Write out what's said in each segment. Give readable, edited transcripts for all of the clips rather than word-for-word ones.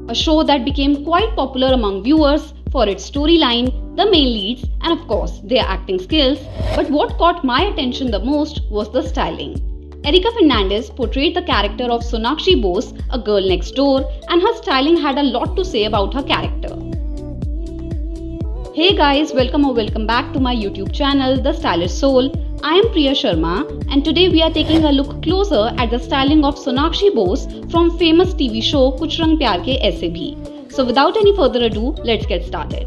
a show that became quite popular among viewers for its storyline, the male leads, and of course their acting skills. But what caught my attention the most was the styling. Erica Fernandes portrayed the character of Sonakshi Bose, a girl next door, and her styling had a lot to say about her character. Hey guys, welcome back to my YouTube channel, The Stylish Soul. I am Priya Sharma, and today we are taking a look closer at the styling of Sonakshi Bose from famous TV show Kuch Pyaar ke Aise. So without any further ado, let's get started.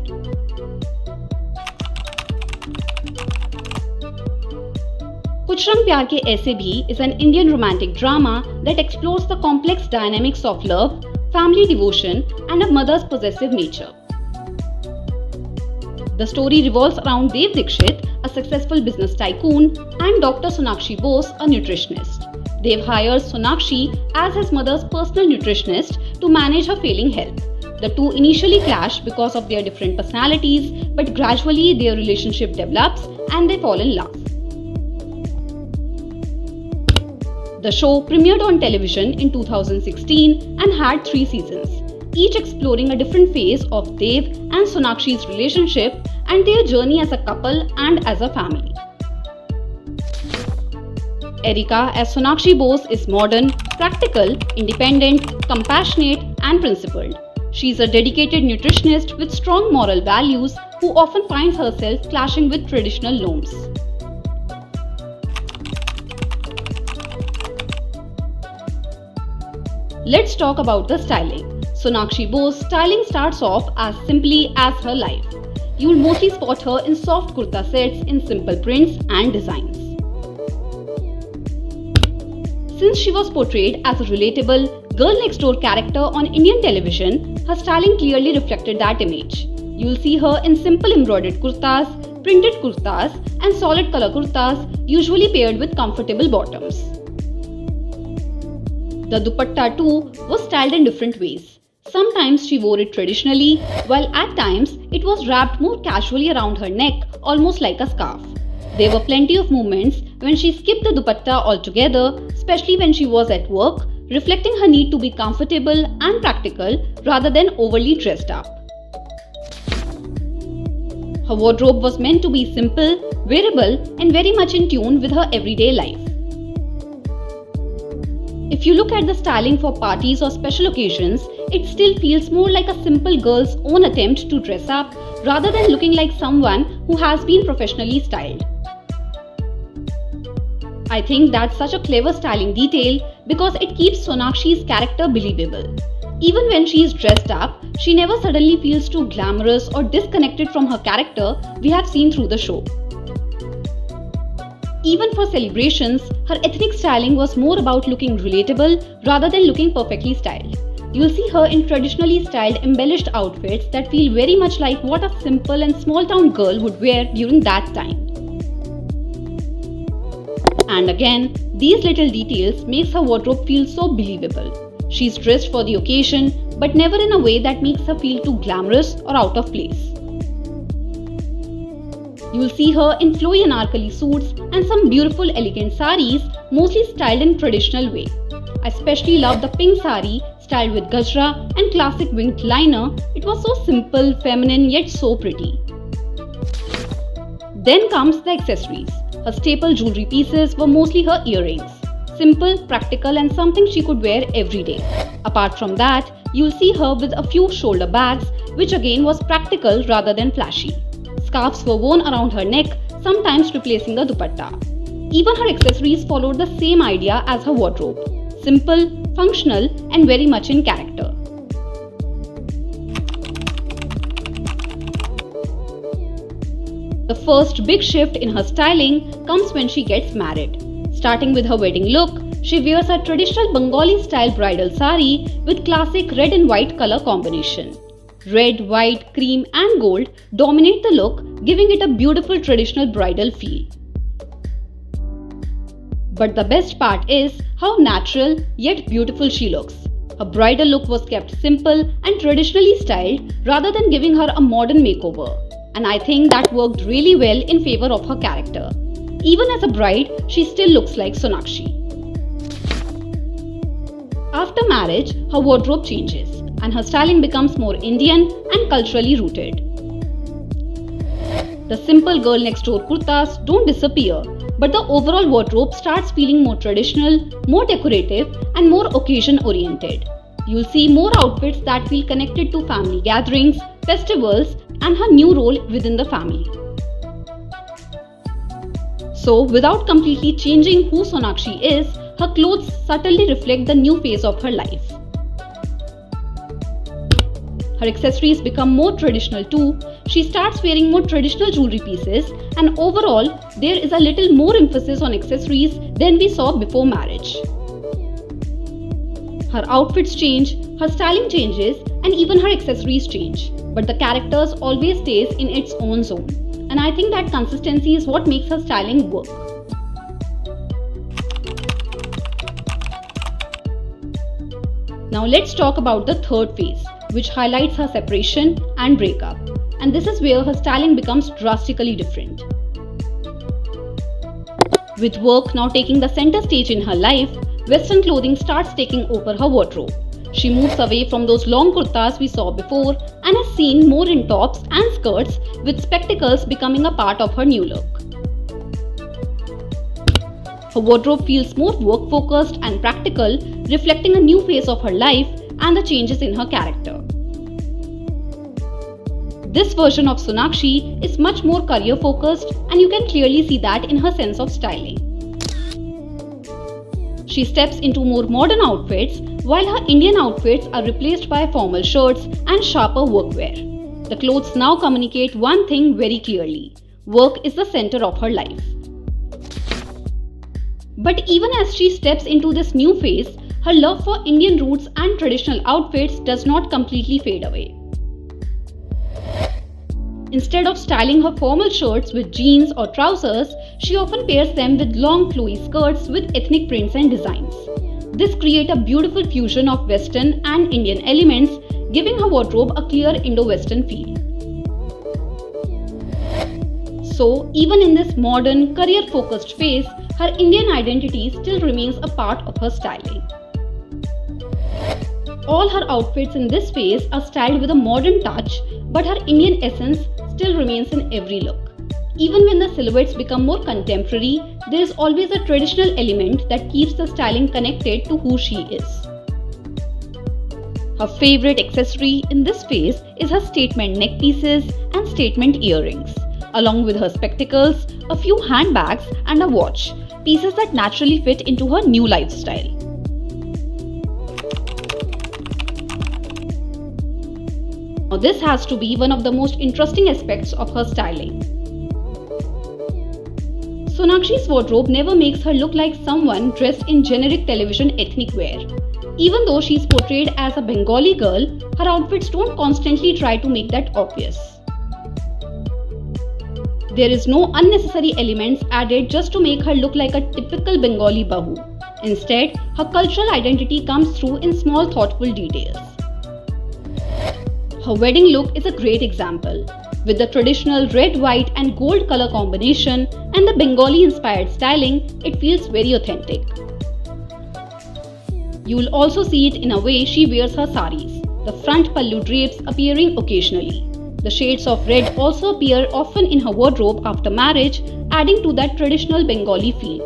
Kuch Pyaar ke Aise is an Indian romantic drama that explores the complex dynamics of love, family devotion, and a mother's possessive nature. The story revolves around Dev Dixit, a successful business tycoon, and Dr. Sonakshi Bose, a nutritionist. Dev hires Sonakshi as his mother's personal nutritionist to manage her failing health. The two initially clash because of their different personalities, but gradually their relationship develops and they fall in love. The show premiered on television in 2016 and had 3 seasons, each exploring a different phase of Dev and Sonakshi's relationship and their journey as a couple and as a family. Erica as Sonakshi Bose is modern, practical, independent, compassionate, and principled. She is a dedicated nutritionist with strong moral values who often finds herself clashing with traditional norms. Let's talk about the styling. Sonakshi Bose styling starts off as simply as her life. You will mostly spot her in soft kurta sets in simple prints and designs. Since she was portrayed as a relatable, girl next door character on Indian television, her styling clearly reflected that image. You will see her in simple embroidered kurtas, printed kurtas, and solid color kurtas, usually paired with comfortable bottoms. The dupatta too was styled in different ways. Sometimes she wore it traditionally, while at times it was wrapped more casually around her neck, almost like a scarf. There were plenty of moments when she skipped the dupatta altogether, especially when she was at work, reflecting her need to be comfortable and practical rather than overly dressed up. Her wardrobe was meant to be simple, wearable, and very much in tune with her everyday life. If you look at the styling for parties or special occasions, it still feels more like a simple girl's own attempt to dress up rather than looking like someone who has been professionally styled. I think that's such a clever styling detail because it keeps Sonakshi's character believable. Even when she is dressed up, she never suddenly feels too glamorous or disconnected from her character we have seen through the show. Even for celebrations, her ethnic styling was more about looking relatable rather than looking perfectly styled. You'll see her in traditionally styled embellished outfits that feel very much like what a simple and small town girl would wear during that time. And again, these little details makes her wardrobe feel so believable. She's dressed for the occasion, but never in a way that makes her feel too glamorous or out of place. You will see her in flowy anarkali suits and some beautiful elegant saris, mostly styled in traditional way. I especially love the pink sari styled with gajra and classic winged liner. It was so simple, feminine, yet so pretty. Then comes the accessories. Her staple jewellery pieces were mostly her earrings. Simple, practical, and something she could wear every day. Apart from that, you'll see her with a few shoulder bags, which again was practical rather than flashy. Scarves were worn around her neck, sometimes replacing the dupatta. Even her accessories followed the same idea as her wardrobe. Simple, functional, and very much in character. The first big shift in her styling comes when she gets married. Starting with her wedding look, she wears a traditional Bengali-style bridal sari with classic red and white color combination. Red, white, cream and gold dominate the look, giving it a beautiful traditional bridal feel. But the best part is how natural yet beautiful she looks. Her bridal look was kept simple and traditionally styled rather than giving her a modern makeover. And I think that worked really well in favor of her character. Even as a bride, she still looks like Sonakshi. After marriage, her wardrobe changes. and her styling becomes more Indian and culturally rooted. The simple girl next door kurtas don't disappear, but the overall wardrobe starts feeling more traditional, more decorative, and more occasion oriented. You'll see more outfits that feel connected to family gatherings, festivals, and her new role within the family. So, without completely changing who Sonakshi is, her clothes subtly reflect the new phase of her life. Her accessories become more traditional too. She starts wearing more traditional jewelry pieces, and overall, there is a little more emphasis on accessories than we saw before marriage. Her outfits change, her styling changes, and even her accessories change. But the characters always stays in its own zone. And I think that consistency is what makes her styling work. Now let's talk about the third phase, which highlights her separation and breakup. And this is where her styling becomes drastically different. With work now taking the center stage in her life, Western clothing starts taking over her wardrobe. She moves away from those long kurtas we saw before and is seen more in tops and skirts, with spectacles becoming a part of her new look. Her wardrobe feels more work-focused and practical, reflecting a new phase of her life and the changes in her character. This version of Sonakshi is much more career-focused, and you can clearly see that in her sense of styling. She steps into more modern outfits, while her Indian outfits are replaced by formal shirts and sharper workwear. The clothes now communicate one thing very clearly: work is the center of her life. But even as she steps into this new phase, her love for Indian roots and traditional outfits does not completely fade away. Instead of styling her formal shirts with jeans or trousers, she often pairs them with long flowy skirts with ethnic prints and designs. This creates a beautiful fusion of Western and Indian elements, giving her wardrobe a clear Indo-Western feel. So, even in this modern, career-focused phase, her Indian identity still remains a part of her styling. All her outfits in this phase are styled with a modern touch, but her Indian essence still remains in every look. Even when the silhouettes become more contemporary, there is always a traditional element that keeps the styling connected to who she is. Her favorite accessory in this phase is her statement neck pieces and statement earrings, along with her spectacles, a few handbags, and a watch, pieces that naturally fit into her new lifestyle. Now, this has to be one of the most interesting aspects of her styling. Sonakshi's wardrobe never makes her look like someone dressed in generic television ethnic wear. Even though she's portrayed as a Bengali girl, her outfits don't constantly try to make that obvious. There is no unnecessary elements added just to make her look like a typical Bengali bahu. Instead, her cultural identity comes through in small thoughtful details. Her wedding look is a great example. With the traditional red, white and gold color combination and the Bengali-inspired styling, it feels very authentic. You will also see it in a way she wears her saris, the front pallu drapes appearing occasionally. The shades of red also appear often in her wardrobe after marriage, adding to that traditional Bengali feel.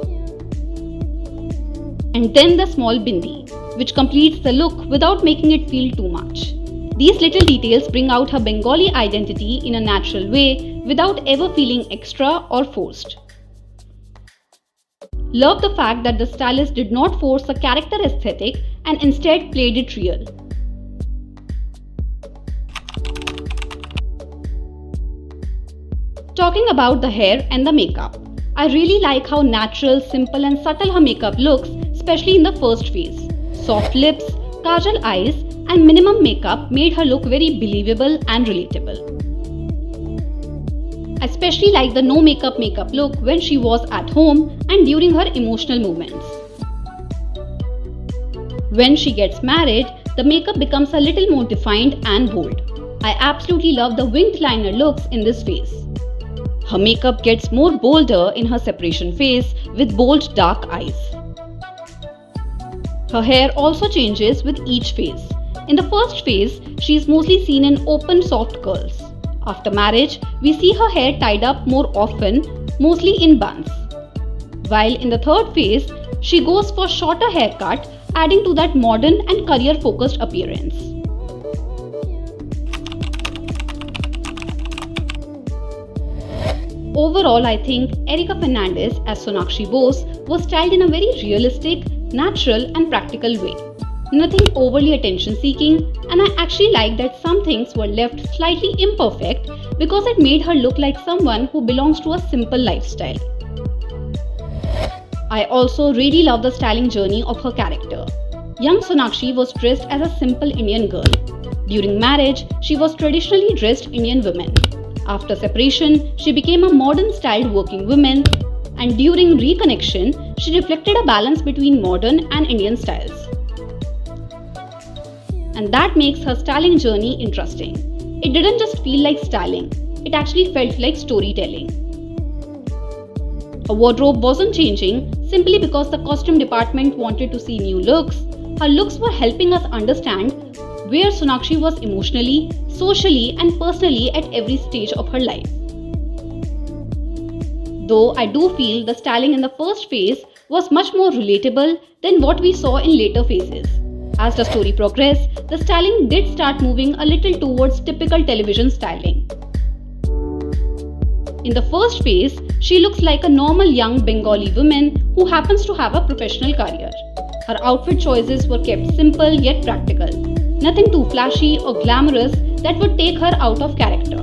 And then the small bindi, which completes the look without making it feel too much. These little details bring out her Bengali identity in a natural way without ever feeling extra or forced. Love the fact that the stylist did not force a character aesthetic and instead played it real. Talking about the hair and the makeup, I really like how natural, simple and subtle her makeup looks, especially in the first phase. Soft lips, kajal eyes and minimum makeup made her look very believable and relatable. I especially like the no makeup look when she was at home and during her emotional moments. When she gets married, the makeup becomes a little more defined and bold. I absolutely love the winged liner looks in this phase. Her makeup gets more bolder in her separation phase with bold dark eyes. Her hair also changes with each phase. In the first phase, she is mostly seen in open soft curls. After marriage, we see her hair tied up more often, mostly in buns. While in the third phase, she goes for shorter haircut, adding to that modern and career-focused appearance. Overall, I think Erica Fernandes as Sonakshi Bose was styled in a very realistic, natural and practical way. Nothing overly attention-seeking, and I actually like that some things were left slightly imperfect because it made her look like someone who belongs to a simple lifestyle. I also really love the styling journey of her character. Young Sonakshi was dressed as a simple Indian girl. During marriage, she was traditionally dressed Indian woman. After separation, she became a modern-styled working woman, and during reconnection, she reflected a balance between modern and Indian styles. And that makes her styling journey interesting. It didn't just feel like styling, it actually felt like storytelling. Her wardrobe wasn't changing simply because the costume department wanted to see new looks. Her looks were helping us understand where Sonakshi was emotionally, socially and personally at every stage of her life. Though I do feel the styling in the first phase was much more relatable than what we saw in later phases. As the story progressed, the styling did start moving a little towards typical television styling. In the first phase, she looks like a normal young Bengali woman who happens to have a professional career. Her outfit choices were kept simple yet practical. Nothing too flashy or glamorous that would take her out of character.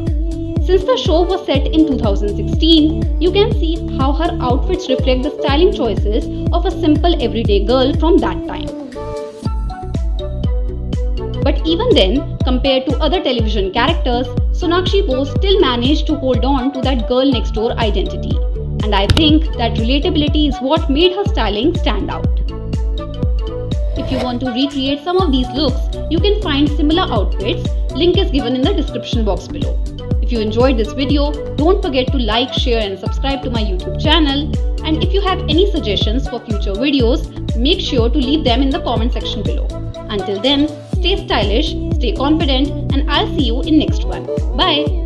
Since the show was set in 2016, you can see how her outfits reflect the styling choices of a simple everyday girl from that time. But even then, compared to other television characters, Sonakshi Bose still managed to hold on to that girl next door identity. And I think that relatability is what made her styling stand out. If you want to recreate some of these looks, you can find similar outfits. Link is given in the description box below. If you enjoyed this video, don't forget to like, share and subscribe to my YouTube channel. And if you have any suggestions for future videos, make sure to leave them in the comment section below. Until then, stay stylish, stay confident, and I'll see you in next one. Bye!